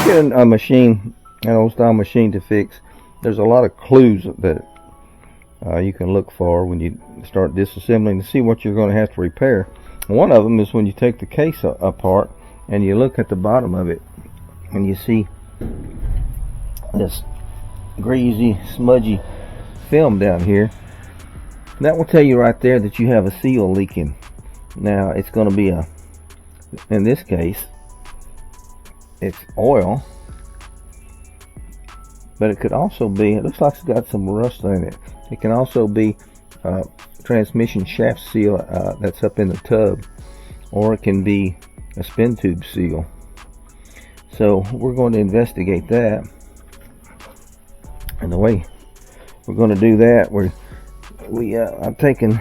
get a machine, an old style machine to fix, there's a lot of clues that you can look for when you start disassembling to see what you're going to have to repair. One of them is when you take the case apart and you look at the bottom of it and you see this greasy, smudgy film down here. That will tell you right there that you have a seal leaking. Now it's going to be in this case it's oil, but it could also be, it looks like it's got some rust in it. It can also be transmission shaft seal that's up in the tub, or it can be a spin tube seal. So we're going to investigate that, and the way we're going to do that, I'm taking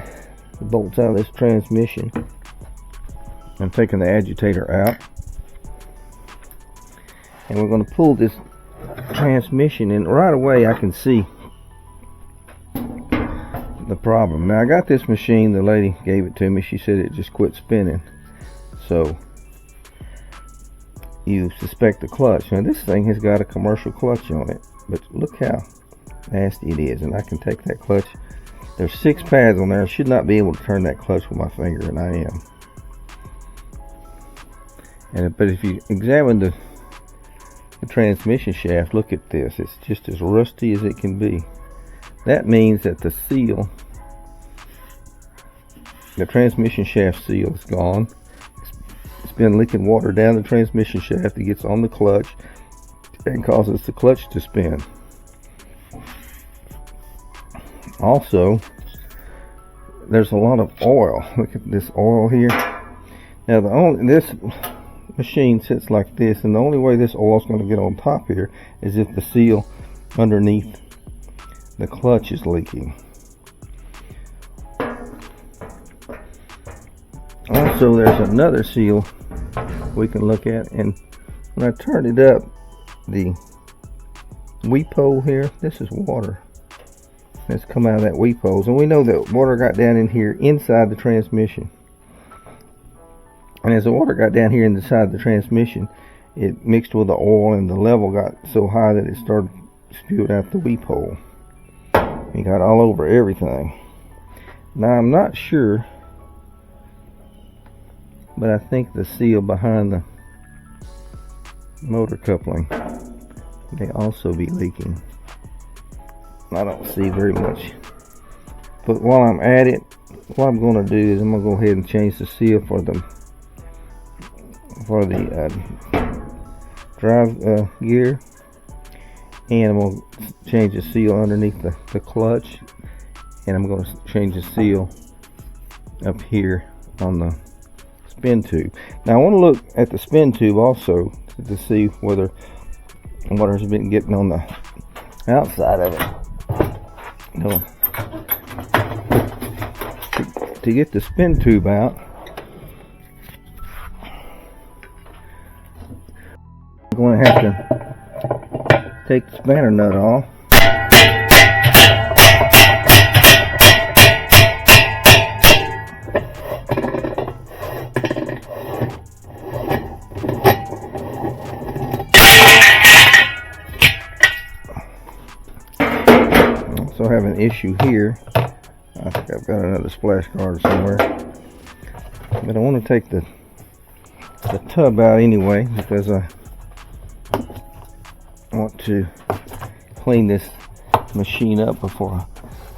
the bolts out of this transmission. I'm taking the agitator out, and we're going to pull this transmission, and right away I can see the problem. Now I got this machine, the lady gave it to me, she said it just quit spinning, so you suspect the clutch. Now this thing has got a commercial clutch on it, but look how nasty it is. And I can take that clutch, there's 6 pads on there. I should not be able to turn that clutch with my finger, and I am. But if you examine the transmission shaft, look at this, it's just as rusty as it can be. That means that the seal, the transmission shaft seal, is gone. It's been leaking water down the transmission shaft. It gets on the clutch and causes the clutch to spin. Also, there's a lot of oil. Look at this oil here. Now this machine sits like this, and the only way this oil is going to get on top here is if the seal underneath the clutch is leaking. Also, there's another seal we can look at, and when I turn it up, the weep hole here, this is water that's come out of that weep hole, and we know that water got down in here inside the transmission. And as the water got down here inside the transmission, it mixed with the oil, and the level got so high that it started spewing out the weep hole. It got all over everything. Now I'm not sure, but I think the seal behind the motor coupling may also be leaking. I don't see very much. But while I'm at it, what I'm going to do is I'm going to go ahead and change the seal for the drive gear, and I'm going to change the seal underneath the clutch, and I'm going to change the seal up here on the spin tube. Now I want to look at the spin tube also to see whether water's been getting on the outside of it. No. To get the spin tube out, I'm going to have to take the spanner nut off. I have an issue here. I think I've got another splash guard somewhere, but I want to take the tub out anyway, because I want to clean this machine up before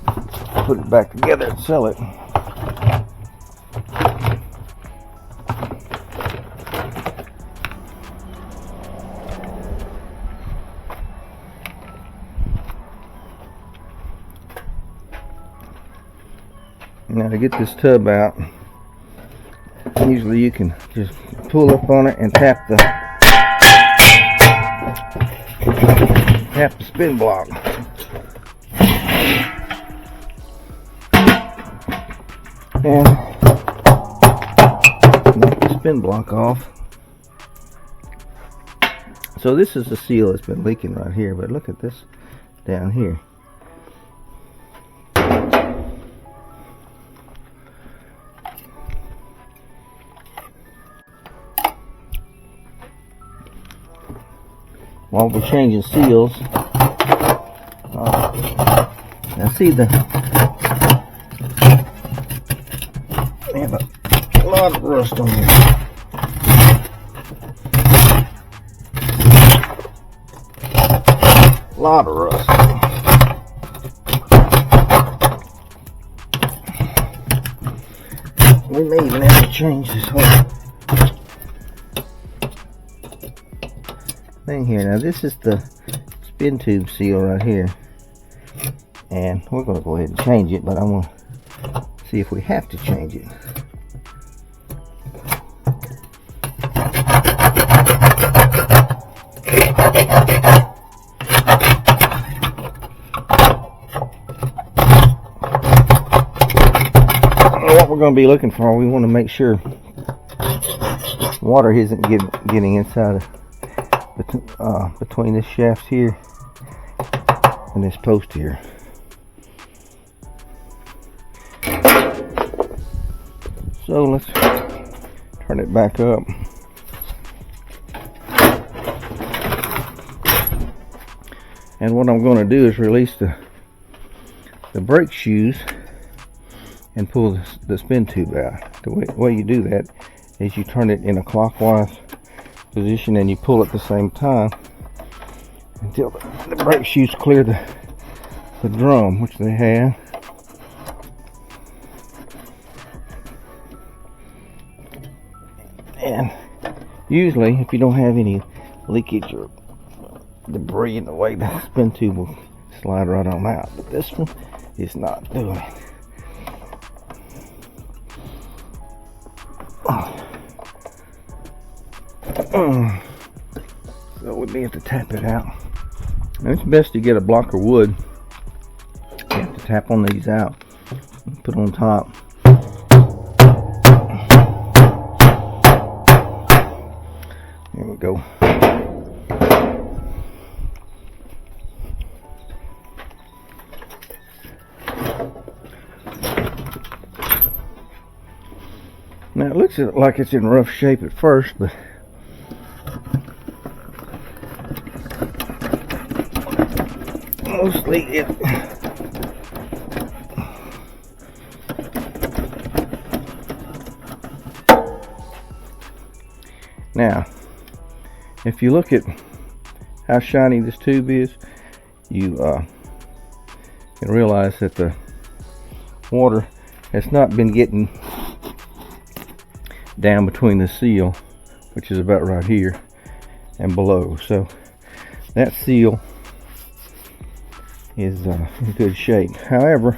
I put it back together and sell it. Now to get this tub out, usually you can just pull up on it and tap the spin block. And knock the spin block off. So this is the seal that's been leaking right here, but look at this down here. while we're changing seals. Now see we have a lot of rust on here. A lot of rust. We may even have to change this whole thing here. Now this is the spin tube seal right here, and we're going to go ahead and change it, but I want to see if we have to change it. What we're going to be looking for, we want to make sure water isn't getting inside of between this shaft here and this post here. So let's turn it back up. And what I'm going to do is release the brake shoes and pull the spin tube out. The way you do that is you turn it in a clockwise position and you pull at the same time until the brake shoes clear the drum, which they have. And usually, if you don't have any leakage or debris in the way, the spin tube will slide right on out. But this one is not doing it. So we may have to tap it out. And it's best to get a block of wood. You have to tap on these out and put on top. There we go. Now it looks like it's in rough shape at first, but mostly it now if you look at how shiny this tube is, you can realize that the water has not been getting down between the seal, which is about right here, and below. So that seal is in good shape. However,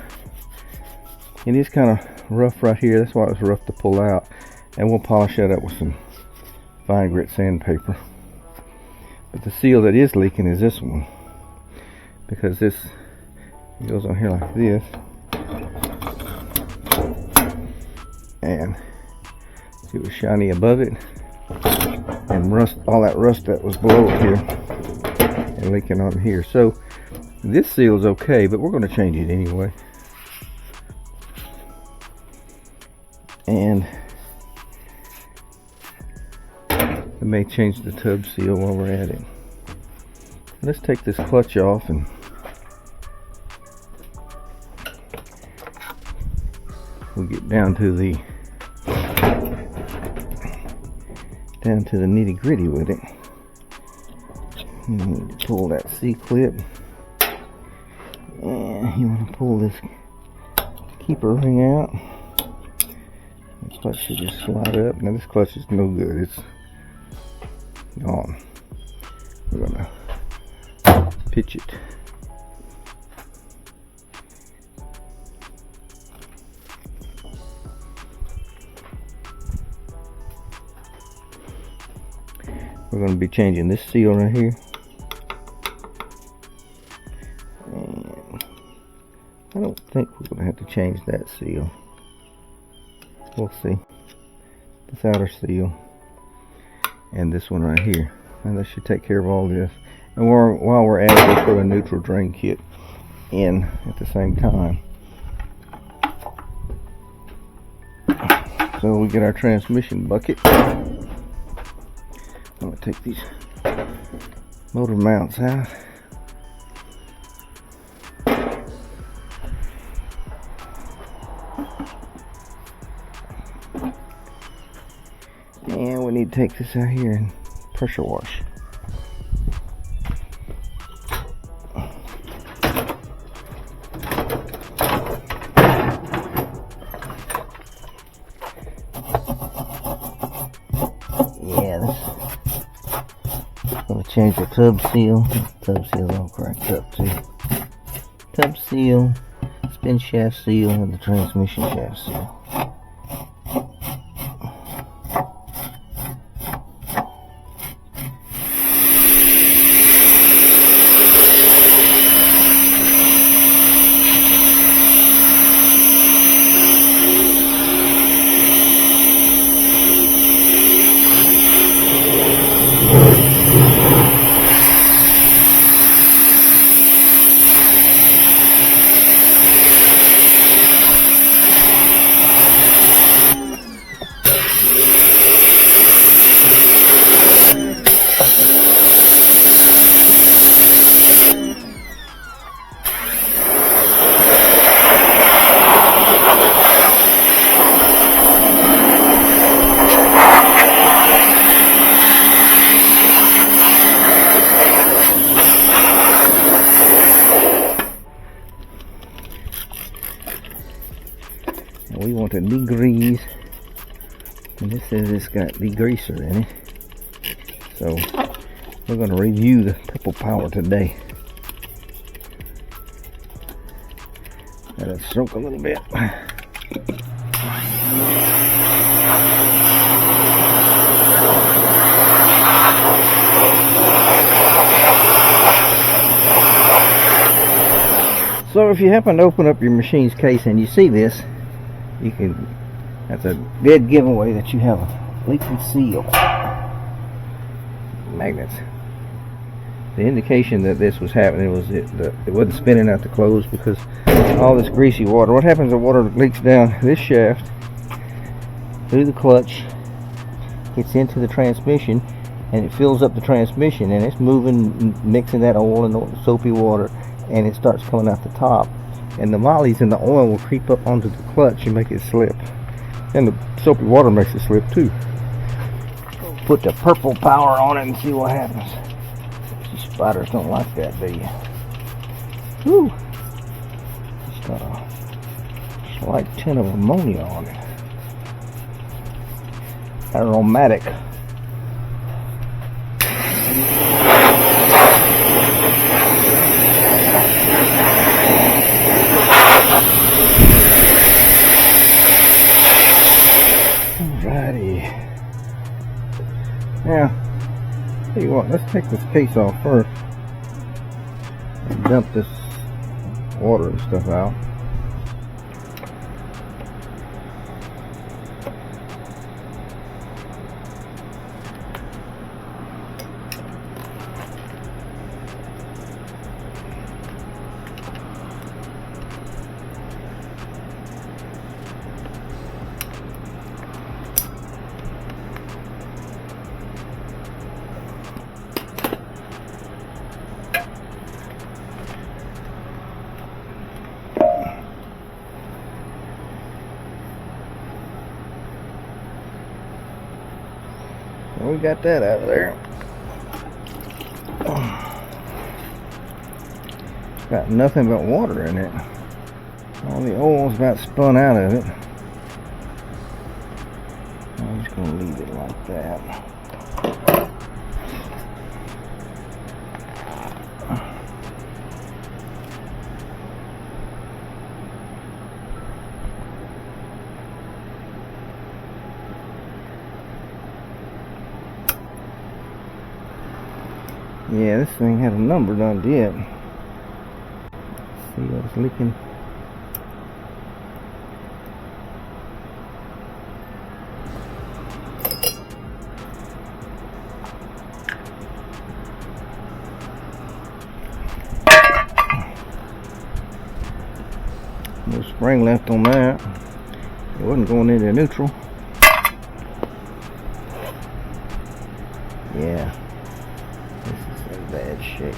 it is kind of rough right here. That's why it was rough to pull out, and we'll polish that up with some fine grit sandpaper. But the seal that is leaking is this one, because this goes on here like this, and it was shiny above it, and rust, all that rust that was below it here and leaking on here. So this seal is okay, but we're going to change it anyway. And we may change the tub seal while we're at it. Let's take this clutch off, and we'll get down to the nitty gritty with it. You need to pull that C-clip, and you want to pull this keeper ring out. The clutch should just slide up. Now this clutch is no good, it's gone. We're gonna pitch it. We're going to be changing this seal right here, and I don't think we're going to have to change that seal. We'll see. This outer seal and this one right here, and that should take care of all this. And while we're at it, we'll put a neutral drain kit in at the same time. So we get our transmission bucket. I'm going to take these Motor mounts out. And we need to take this out here and pressure wash. Yeah, this gonna change the tub seal. Tub seal's all cracked up too. Tub seal, spin shaft seal, and the transmission shaft seal. We want to degrease, and this says it's got degreaser in it, so we're going to review the purple power today. Let it soak a little bit. So if you happen to open up your machine's case and you see this, you can, that's a dead giveaway that you have a leaking seal. Magnets. The indication that this was happening was it wasn't spinning out the clothes because all this greasy water. What happens when water leaks down this shaft through the clutch, gets into the transmission, and it fills up the transmission, and it's moving, mixing that oil and the soapy water, and it starts coming out the top. And the mollies in the oil will creep up onto the clutch and make it slip. And the soapy water makes it slip too. Put the purple power on it and see what happens. These spiders don't like that, do you? Whew. It's got a slight tint of ammonia on it. Aromatic. Now, tell you what, let's take this case off first and dump this water and stuff out. We got that out of there. Got nothing but water in it. All the oil's about spun out of it. I'm just going to leave it like that. Yeah, this thing had a number done yet. See what's leaking. No spring left on that. It wasn't going into neutral. Yeah. bad shape.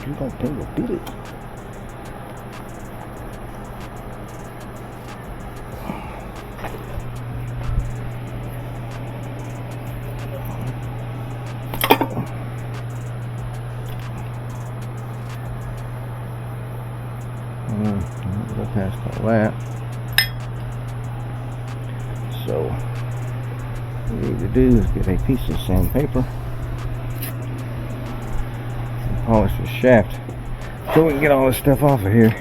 You don't think we'll beat it? Go past all that. So what we need to do is get a piece of sandpaper and polish the shaft so we can get all this stuff off of here.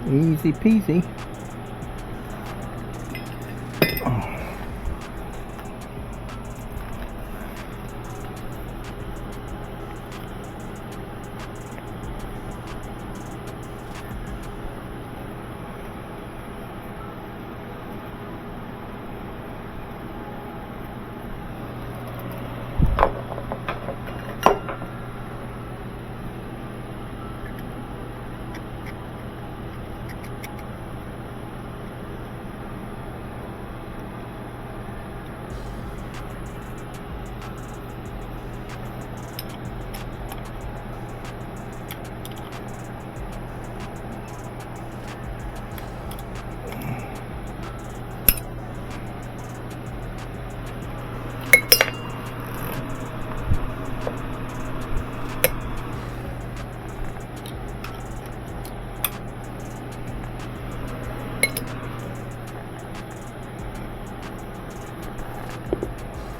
Easy peasy.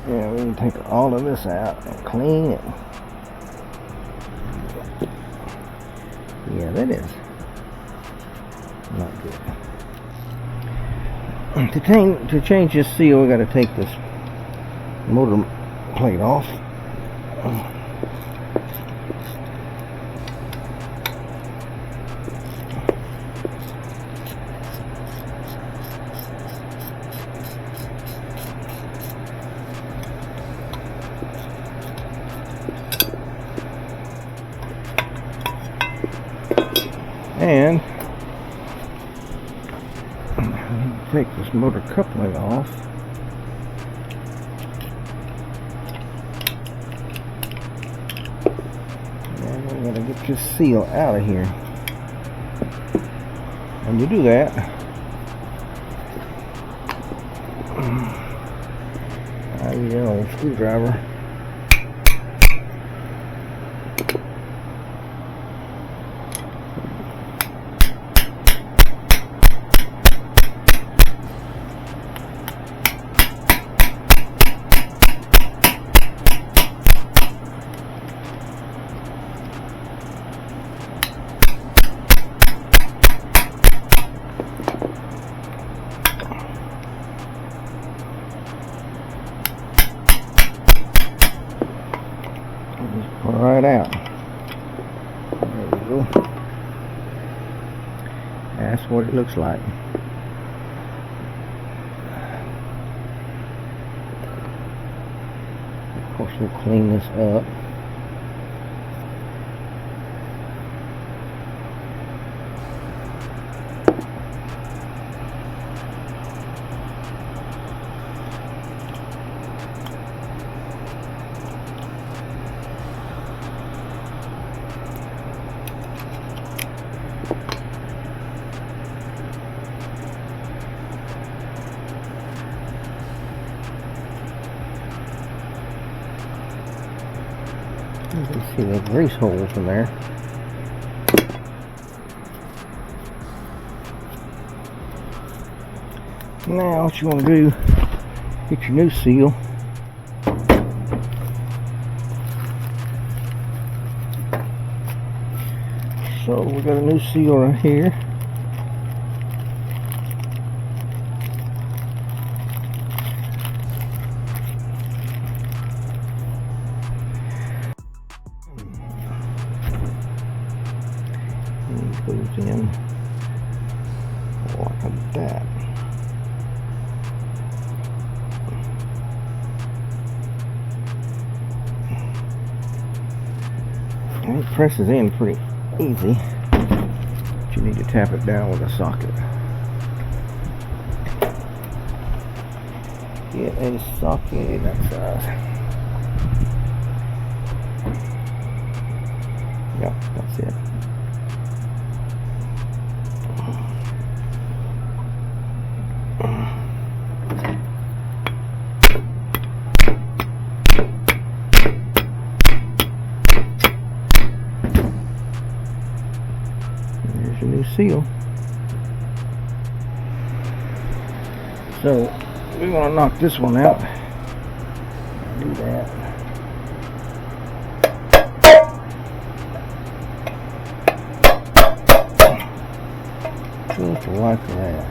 Yeah, we can take all of this out and clean it. Yeah, that is not good. To change this seal, we got to take this motor plate off. And take this motor coupling off. And we're going to get this seal out of here. When you do that, I use an old screwdriver. Right out. There we go. That's what it looks like. Of course, we'll clean this up. You can see the grease holes in there. Now what you want to do, get your new seal. So we got a new seal right here. And it goes in like that. And it presses in pretty easy. But you need to tap it down with a socket. Get a socket that size. Yep, that's it. There's your new seal. So we want to knock this one out. Do that. Just like that.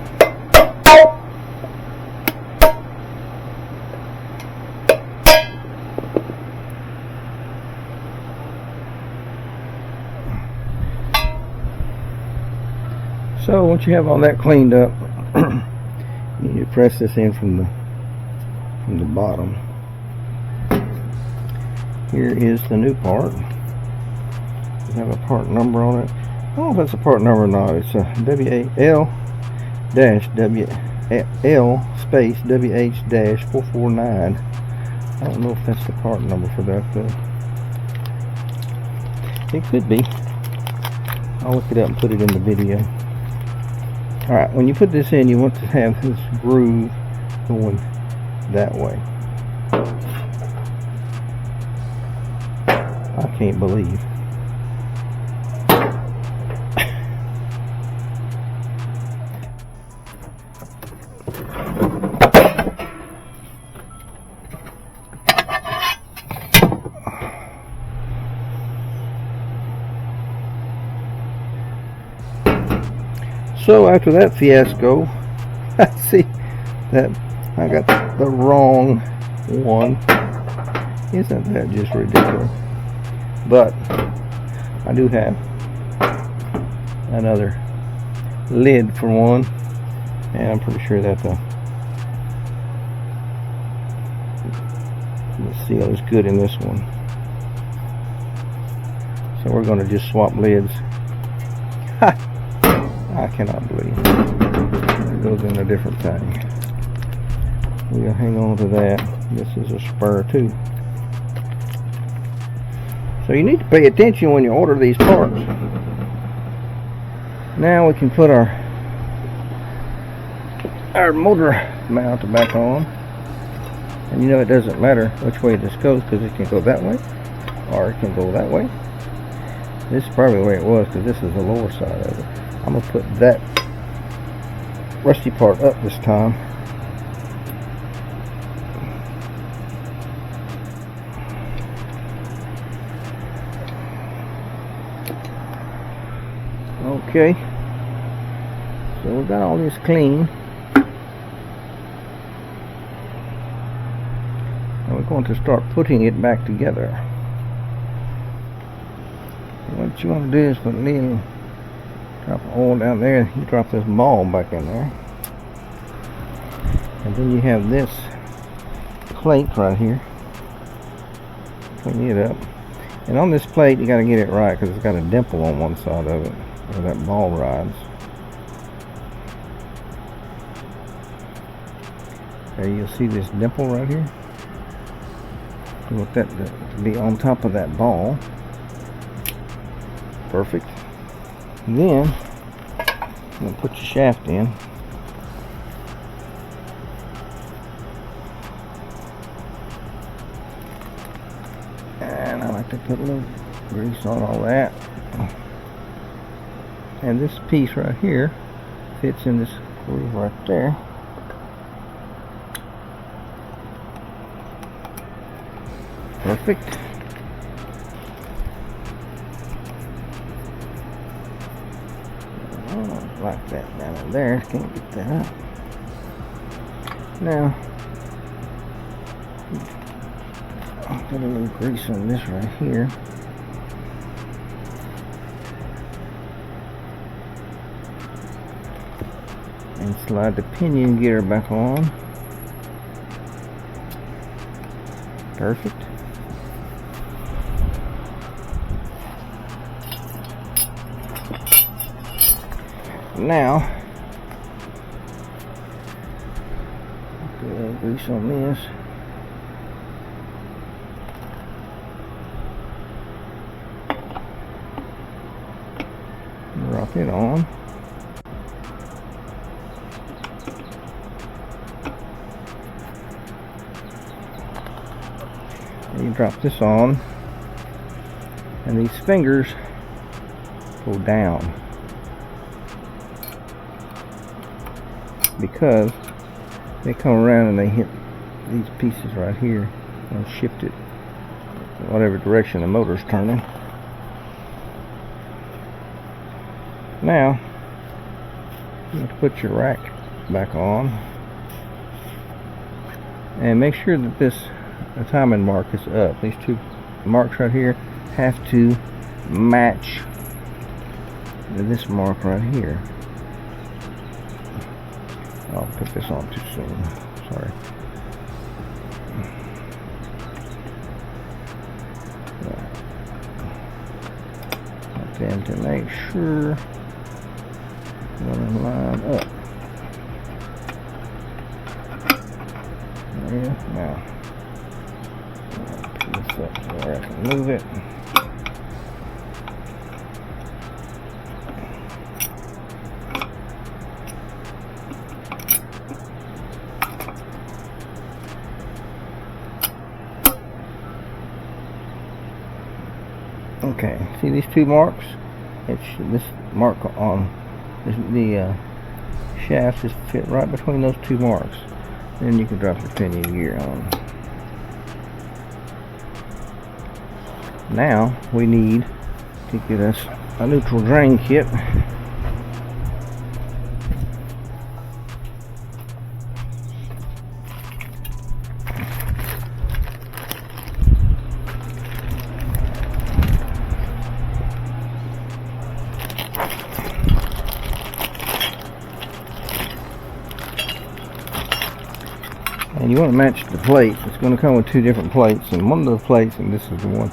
So once you have all that cleaned up, you need to press this in from the bottom. Here is the new part. You have a part number on it. I don't know if that's a part number or not. It's a WAL-WL space WH-449. I don't know if that's the part number for that, but it could be. I'll look it up and put it in the video. Alright, when you put this in, you want to have this groove going that way. I can't believe. So after that fiasco, I see that I got the wrong one. Isn't that just ridiculous? But I do have another lid for one, and I'm pretty sure that the seal is good in this one. So we're going to just swap lids. Ha! I cannot believe it goes in a different thing. We'll hang on to that. This is a spur too. So you need to pay attention when you order these parts. Now we can put our motor mount back on. And you know it doesn't matter which way this goes, because it can go that way or it can go that way. This is probably the way it was, because this is the lower side of it. I'm going to put that rusty part up this time. Okay. So we've got all this clean. And we're going to start putting it back together. What you want to do is put a little drop of oil down there. You drop this ball back in there, and then you have this plate right here. Clean it up, and on this plate you got to get it right, because it's got a dimple on one side of it where that ball rides. Okay, you'll see this dimple right here. You want that to be on top of that ball. Perfect. And then I'm going to put your shaft in. And I like to put a little grease on all that. And this piece right here fits in this groove right there. Perfect. Oh, like that down in there. Can't get that up. Now, I'll put a little grease on this right here. And slide the pinion gear back on. Perfect. Now, put a little grease on this. Drop it on. You drop this on, and these fingers go down because they come around and they hit these pieces right here and shift it whatever direction the motor's turning. Now you have to put your rack back on and make sure that this timing mark is up. These two marks right here have to match this mark right here. I'll put this on too soon. Sorry. Then to make sure it'll line up. There. Now this up so I can move it. Okay, see these two marks? This mark on the shaft is fit right between those two marks. Then you can drop the pinion gear on. Now we need to get us a neutral drain kit. And you want to match the plates. It's going to come with two different plates, and one of the plates, and this is the one,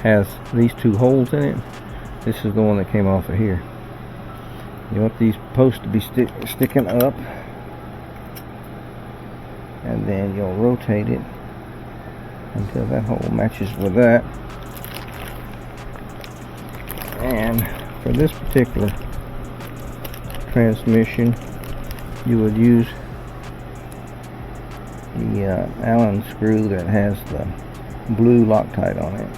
has these two holes in it. This is the one that came off of here. You want these posts to be sticking up, and then you'll rotate it until that hole matches with that. And for this particular transmission, you would use the Allen screw that has the blue Loctite on it.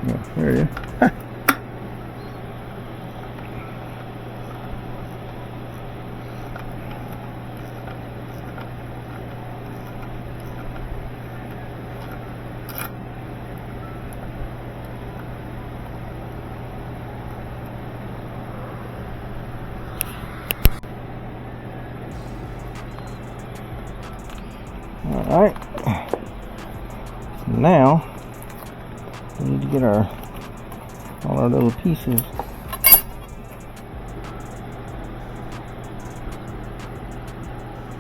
Oh, there it is. Alright, now we need to get all our little pieces.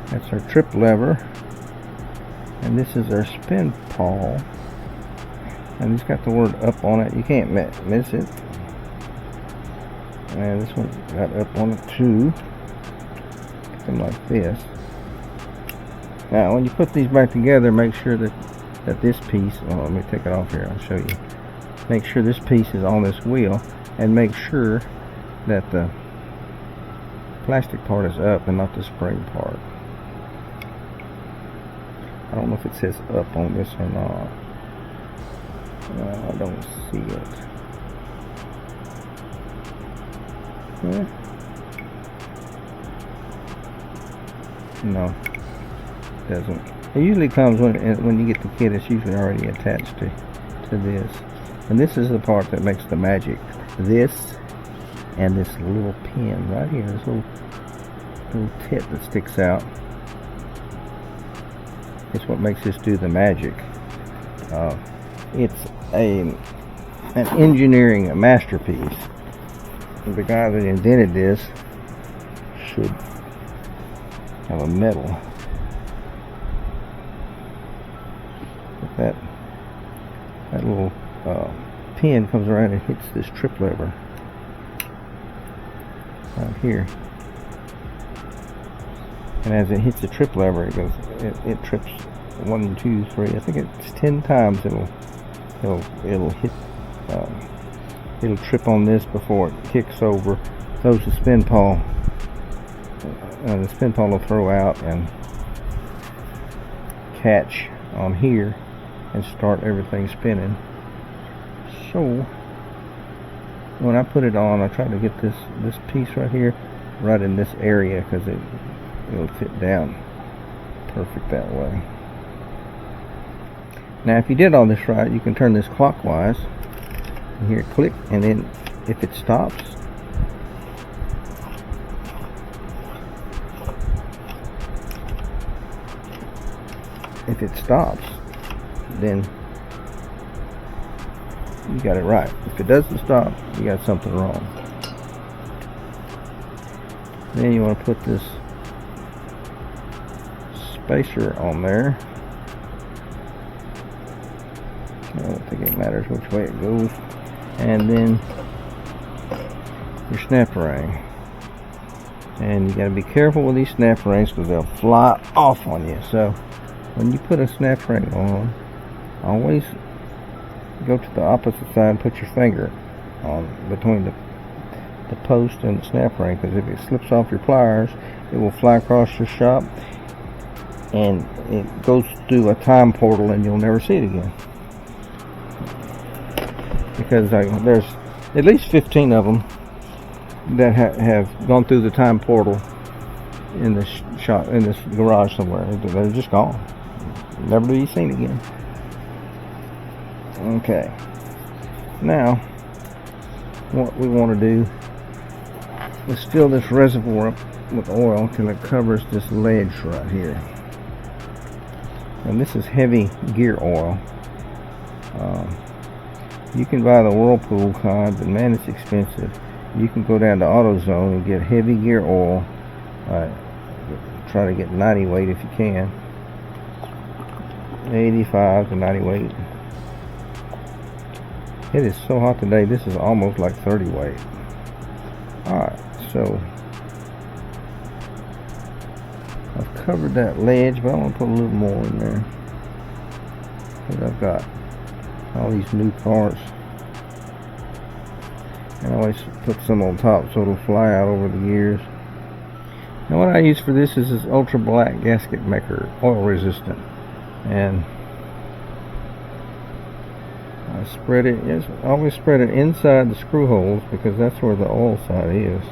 That's our trip lever, and this is our spin pawl, and it's got the word up on it. You can't miss it. And this one got up on it too. Get them like this. Now when you put these back together, make sure that this piece, well, let me take it off here, I'll show you. Make sure this piece is on this wheel, and make sure that the plastic part is up and not the spring part. I don't know if it says up on this or not. I don't see it. Yeah. No. Doesn't. It usually comes when you get the kit. It's usually already attached to this, and this is the part that makes the magic. This and this little pin right here, this little tip that sticks out. It's what makes this do the magic. It's an engineering masterpiece. The guy that invented this should have a medal. But that little pin comes around and hits this trip lever right here. And as it hits the trip lever, it trips 1, 2, 3. I think it's 10 times. It'll hit. It'll trip on this before it kicks over, throws the spin pawl. The spin pawl will throw out and catch on here and start everything spinning. So when I put it on, I try to get this piece right here, right in this area, because it'll fit down perfect that way. Now if you did all this right, you can turn this clockwise and hear it click, and then if it stops, then you got it right. If it doesn't stop, you got something wrong. Then you want to put this spacer on there. I don't think it matters which way it goes. And then your snap ring. And you got to be careful with these snap rings because they'll fly off on you. So when you put a snap ring on, always go to the opposite side and put your finger on between the post and the snap ring, because if it slips off your pliers, it will fly across your shop and it goes through a time portal and you'll never see it again. Because there's at least 15 of them that have gone through the time portal in this shop, in this garage somewhere. They're just gone, never to be seen again. Okay, now what we want to do is fill this reservoir up with oil until it covers this ledge right here. And this is heavy gear oil. You can buy the Whirlpool kind, but man, it's expensive. You can go down to AutoZone and get heavy gear oil. Try to get 90 weight if you can. 85 to 90 weight. It is so hot today, this is almost like 30 weight. Alright, so I've covered that ledge, but I want to put a little more in there, because I've got all these new parts, and I always put some on top so it'll fly out over the gears. Now what I use for this is this ultra black gasket maker, oil resistant, and I spread it. Yes, I always spread it inside the screw holes because that's where the oil side is.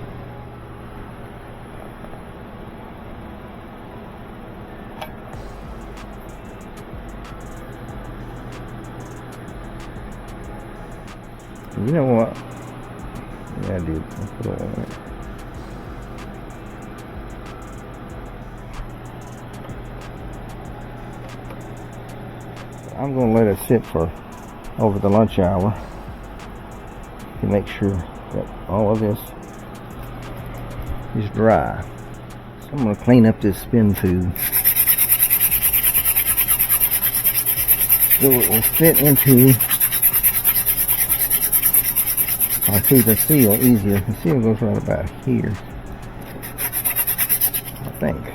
You know what? Yeah, I did. I'll put it on there. I'm going to let it sit for over the lunch hour to make sure that all of this is dry. So I'm going to clean up this spin tube so it will fit into through the seal easier. The seal goes right about here, I think.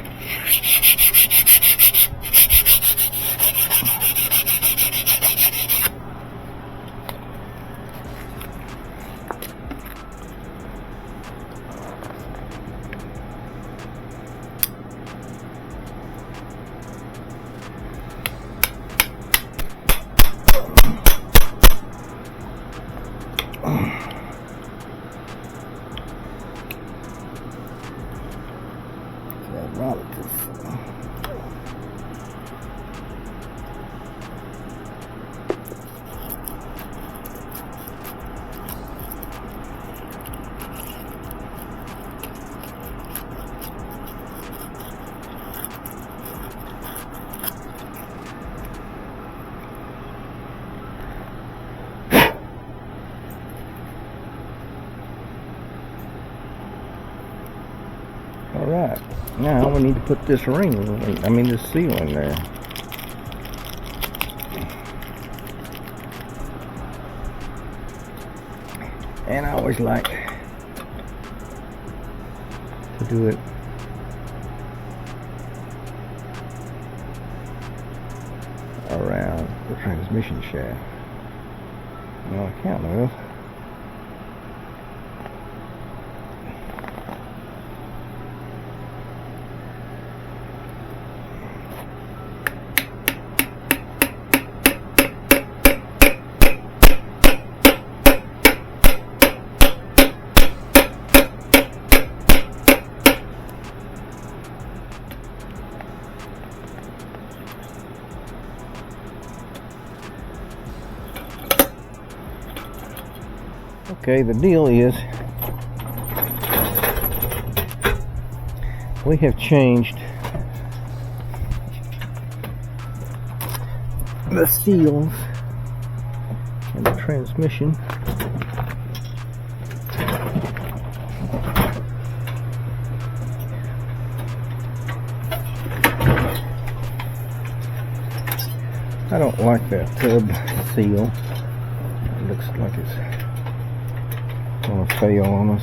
Alright, now we need to put this ring, this seal in there. And I always like to do it around the transmission shaft. Well, I can't move. Okay, the deal is we have changed the seals in the transmission. I don't like that tub seal. It looks like it's going to fail on us.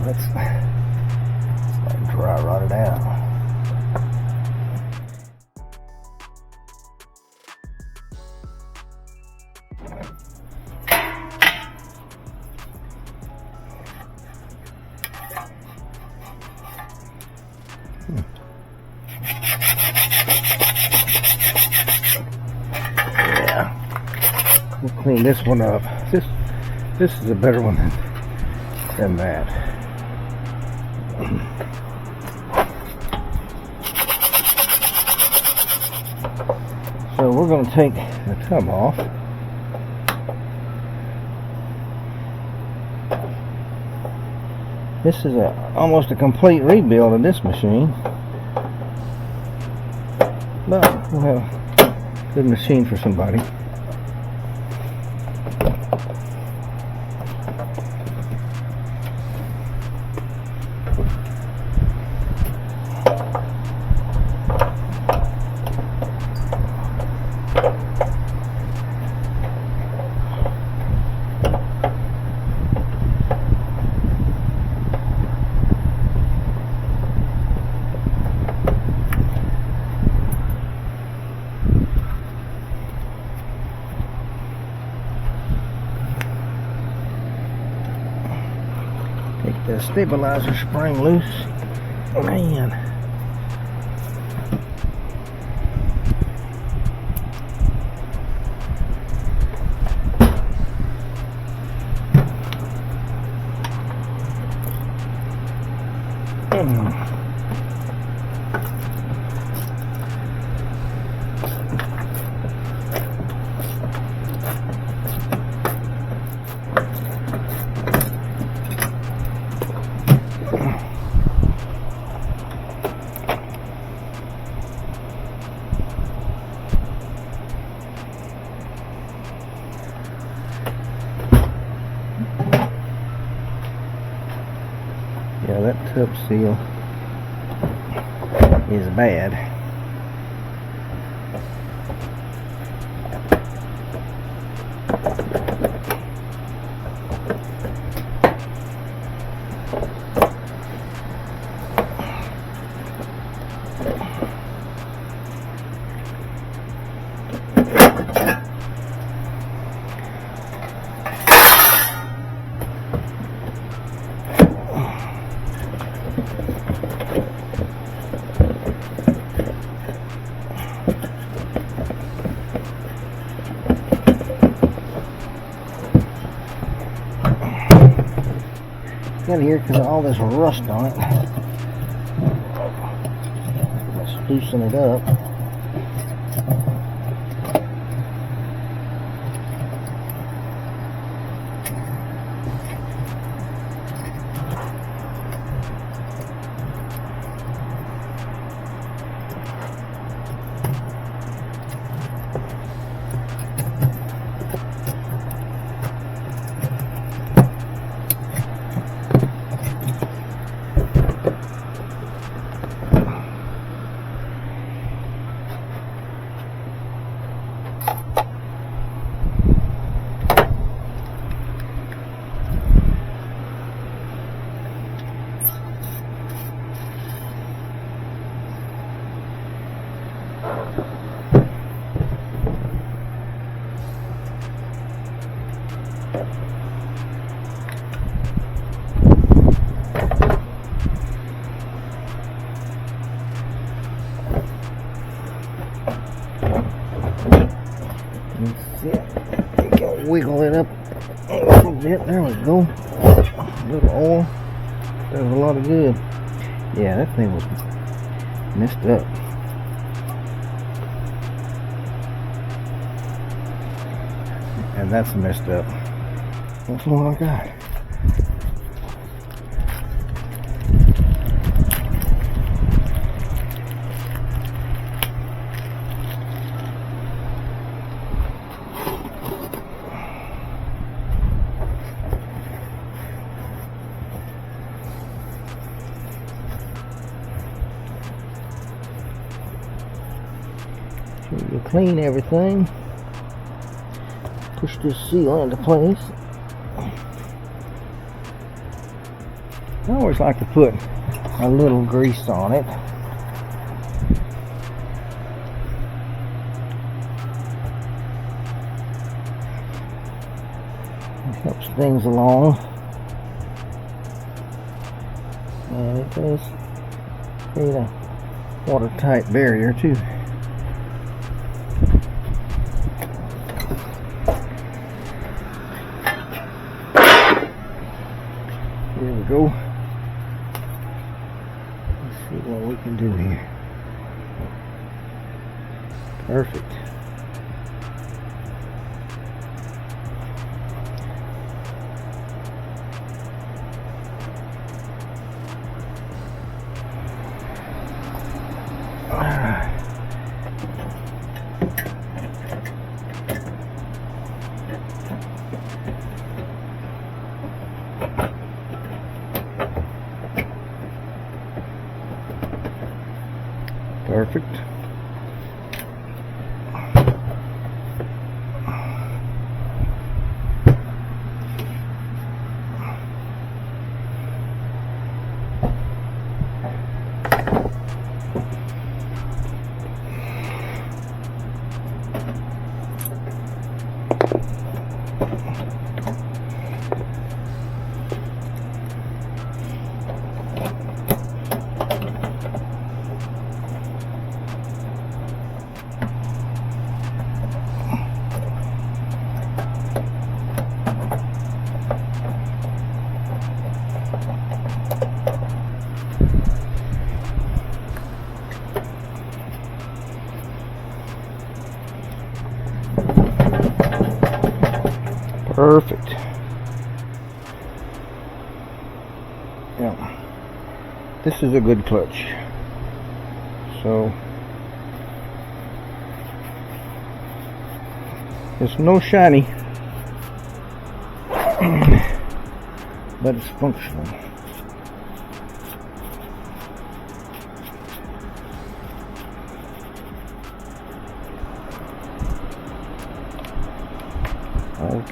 Let's let it dry rot it out. Yeah, we'll clean this one up. This is a better one than that. So we're going to take the tub off. This is almost a complete rebuild of this machine, but we'll have a good machine for somebody. Take the stabilizer spring loose. Man. Yeah, that tub seal is bad. Got here because of all this rust on it. Let's loosen it up. That's it. You can wiggle it up a little bit. There we go. A little oil does a lot of good. Yeah, that thing was messed up. And that's messed up. That's what I got. So you clean everything. Push this seal into place. I always like to put a little grease on it. It helps things along. And it does create a watertight barrier too. There we go. Let's see what we can do here. Perfect. Perfect. Perfect. Yeah, this is a good clutch. So it's no shiny, but it's functional.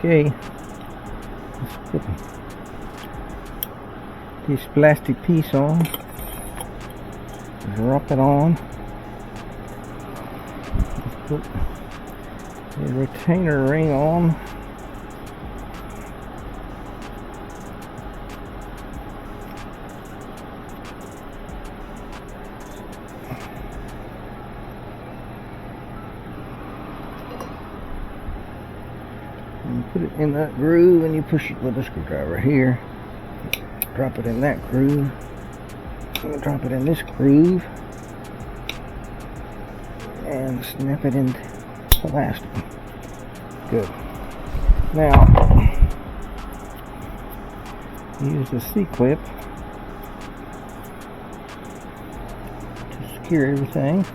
Okay, let's put this plastic piece on, drop it on, put the retainer ring on, and put it in that groove, and you push it with a screwdriver here. Drop it in that groove, and drop it in this groove, and snap it into the last one. Good. Now, use the C-clip to secure everything.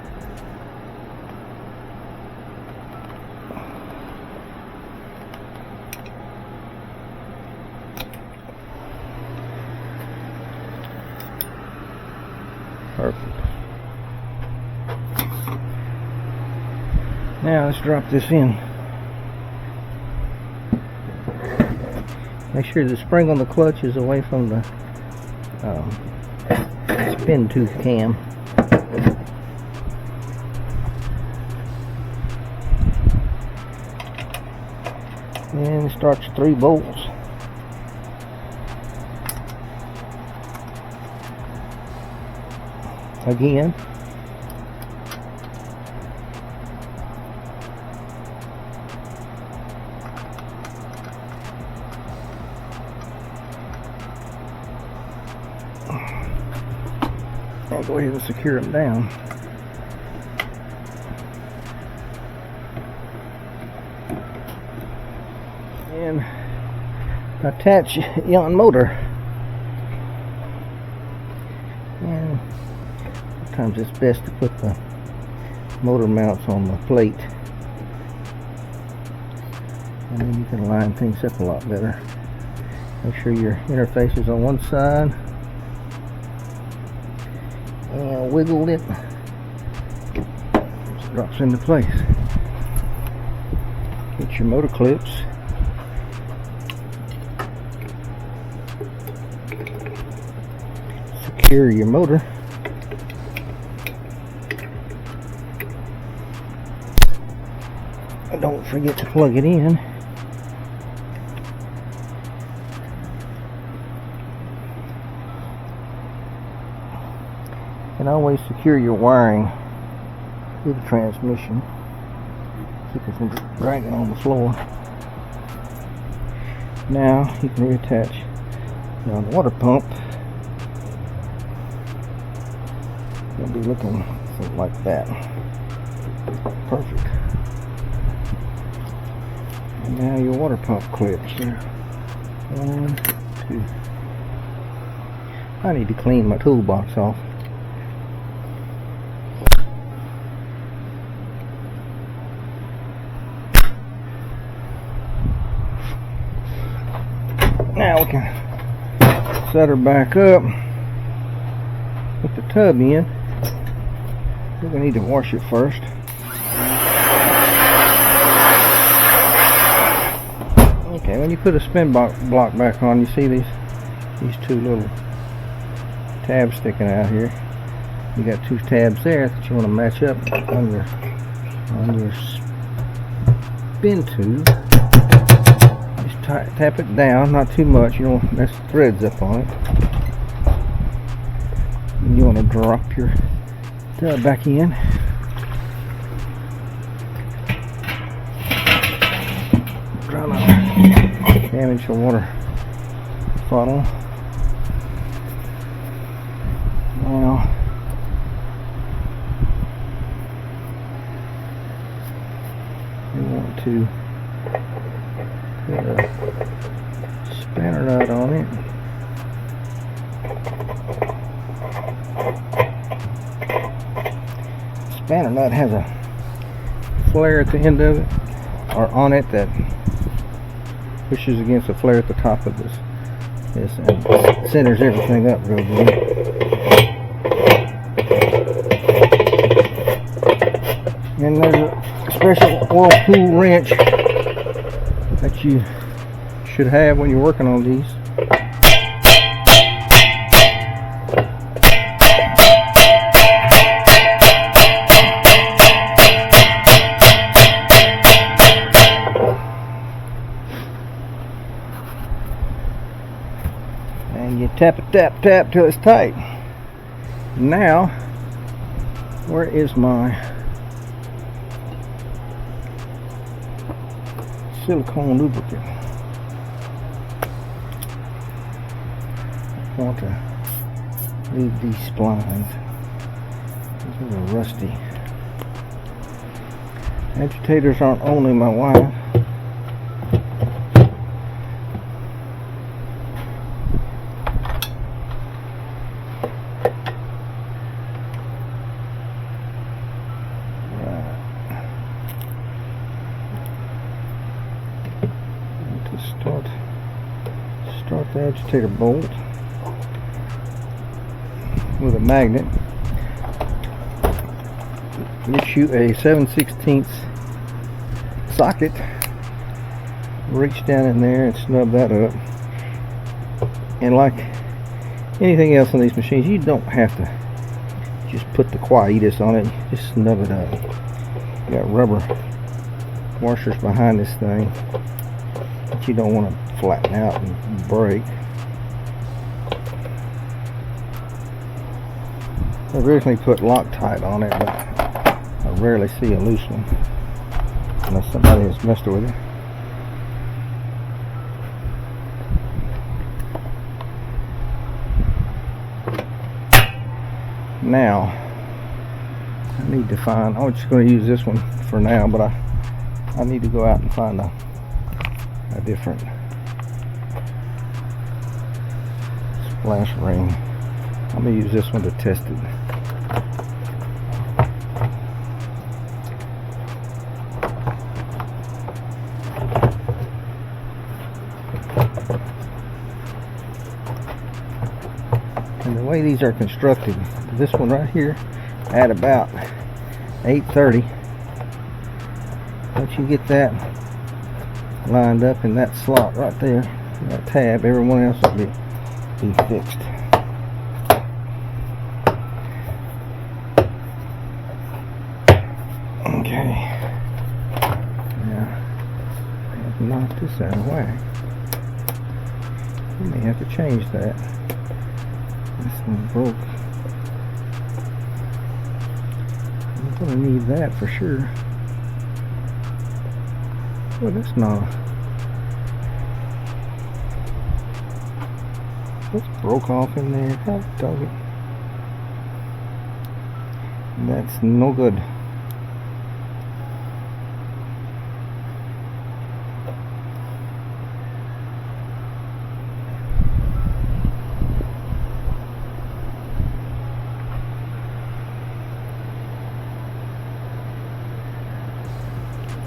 Perfect. Now let's drop this in. Make sure the spring on the clutch is away from the spin tooth cam. And it starts 3 bolts. Again. I'll go ahead and secure them down. And attach yon motor. And sometimes it's best to put the motor mounts on the plate, and then you can line things up a lot better. Make sure your interface is on one side and wiggle it. It drops into place. Get your motor clips. Secure your motor. And don't forget to plug it in. And always secure your wiring to the transmission. Keep it from dragging on the floor. Now you can reattach the water pump. It'll be looking something like that. Perfect. And now your water pump clips here. 1, 2. I need to clean my toolbox off. Now we can set her back up. Put the tub in. We're going to need to wash it first. Okay, when you put a spin block back on, you see these 2 little tabs sticking out here. You got 2 tabs there that you want to match up on your spin tube. Just tap it down, not too much. You don't want to mess the threads up on it. And you want to drop your tub back in. Try not to damage the water funnel. Now we want to put a spanner nut on it. Spanner nut has a flare at the end of it, or on it, that pushes against the flare at the top of this and centers everything up real good. And there's a special Whirlpool wrench that you should have when you're working on these. And you tap it, tap till it's tight. Now, where is my silicone lubricant? I want to leave these splines. These are rusty. Agitators aren't only my wife. Start the agitator bolt with a magnet. Get you a 7/16 socket. Reach down in there and snub that up. And like anything else on these machines, you don't have to just put the quietus on it. Just snub it up. You got rubber washers behind this thing. but you don't want to flatten out and break. I originally put Loctite on it, but I rarely see a loose one unless somebody has messed with it. Now I need to find, I'm just going to use this one for now, but I need to go out and find a different splash ring. I'm going to use this one to test it. And the way these are constructed, this one right here at about 830, once you get that lined up in that slot right there, that tab, everyone else will be fixed. Okay, now I have knocked this out of whack. We may have to change that. This one broke. I'm going to need that for sure. Well, that's not. That's broke off in there. How dog it? That's no good.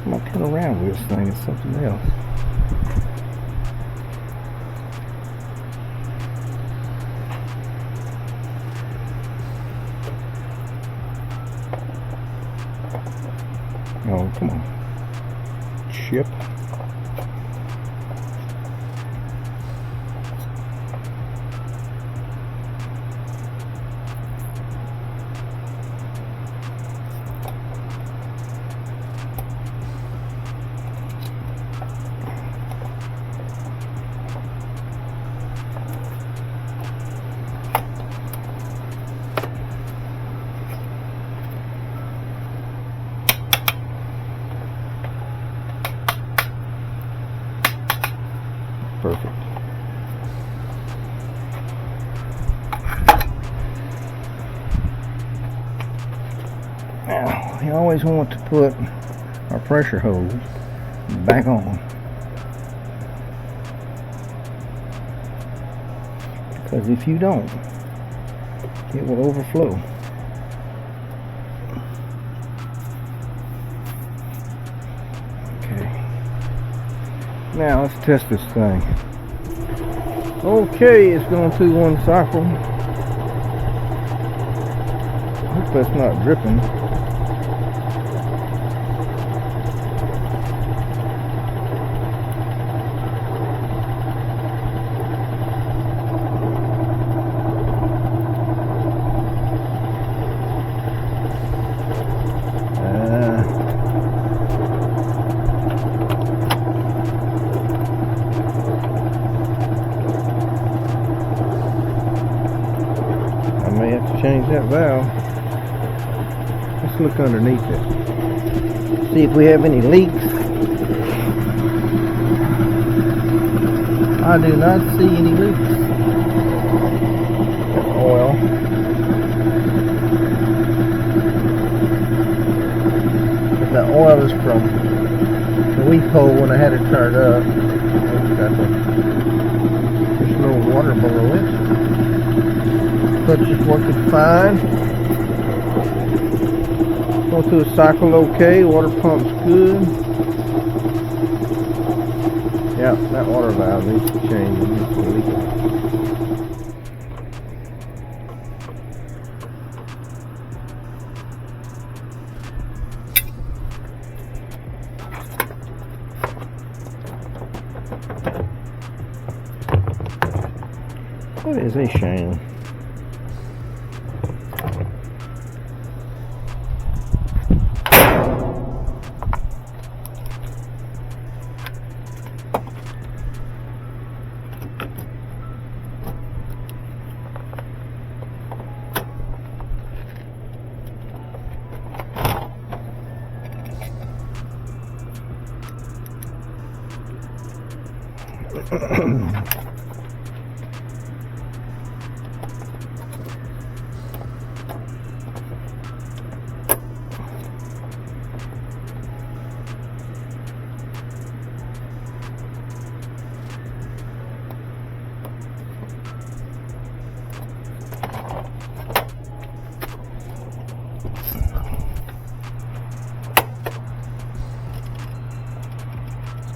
I might turn around with this thing, it's something else. Oh, come on. Chip. Perfect. Now, we always want to put our pressure hose back on, because if you don't, it will overflow. Now let's test this thing. Okay, it's going through one cycle. I hope that's not dripping. Change that valve. Let's look underneath it. See if we have any leaks. I do not see any leaks. Oil. The oil is from the weak hole when I had it turned up. There's no water below it. Clutch is working fine. Going through a cycle okay. Water pump's good. Yeah, that water valve needs to change. It needs to leak it. That is a shame.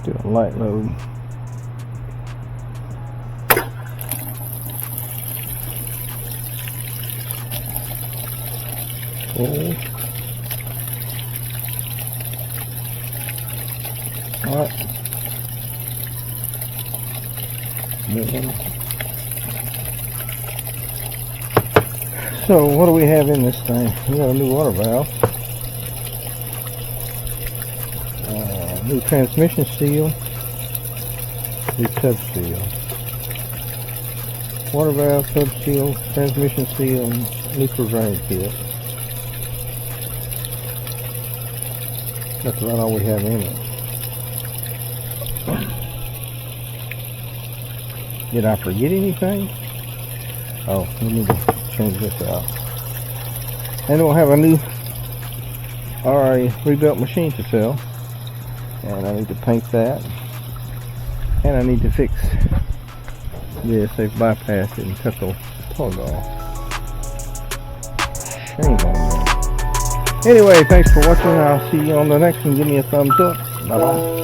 Do a light load. Pull. Alright. So what do we have in this thing? We got a new water valve. New transmission seal, new tub seal, water valve, tub seal, transmission seal, and neutral drain kit. That's about all we have in it. Did I forget anything? Oh, we need to change this out. And we'll have a new rebuilt machine to sell. And I need to paint that, and I need to fix this. They've bypassed it and cut the plug off. Shame on them. Anyway, thanks for watching. I'll see you on the next one. Give me a thumbs up. Bye bye.